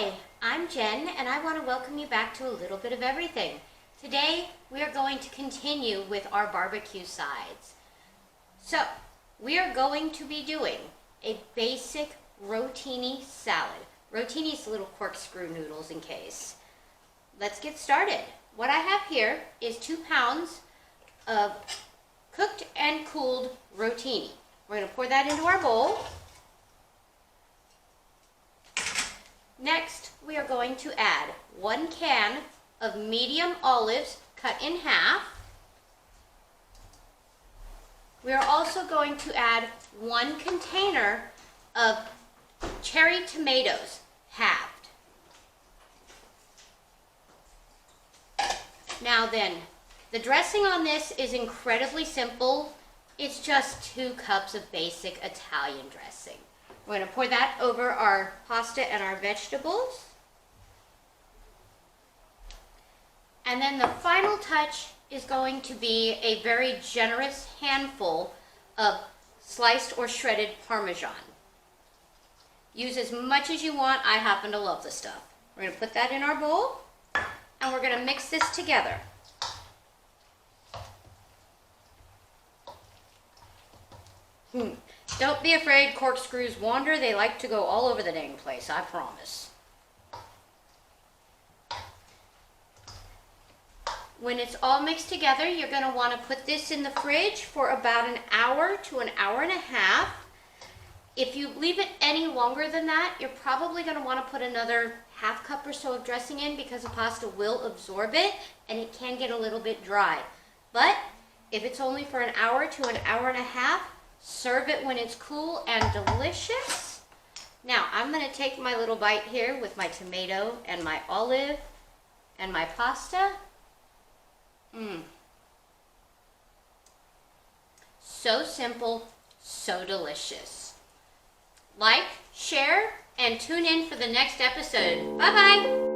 Hi, I'm Jen, and I want to welcome you back to a little bit of everything. Today, we are going to continue with our barbecue sides. So, we are going to be doing a basic rotini salad. Rotini is little corkscrew noodles in case. Let's get started. What I have here is 2 pounds of cooked and cooled rotini. We're going to pour that into our bowl. Next, we are going to add 1 can of medium olives cut in half. We are also going to add 1 container of cherry tomatoes, halved. Now then, the dressing on this is incredibly simple. It's just 2 cups of basic Italian dressing. We're going to pour that over our pasta and our vegetables. And then the final touch is going to be a very generous handful of sliced or shredded Parmesan. Use as much as you want. I happen to love the stuff. We're going to put that in our bowl, and we're going to mix this together. Don't be afraid, corkscrews wander. They like to go all over the dang place, I promise. When it's all mixed together, you're going to want to put this in the fridge for about an hour to an hour and a half. If you leave it any longer than that, you're probably going to want to put another half cup or so of dressing in because the pasta will absorb it and it can get a little bit dry. But if it's only for an hour to an hour and a half, serve it when it's cool and delicious. Now, I'm going to take my little bite here with my tomato and my olive and my pasta. So simple, so delicious. Like, share, and tune in for the next episode. Bye-bye.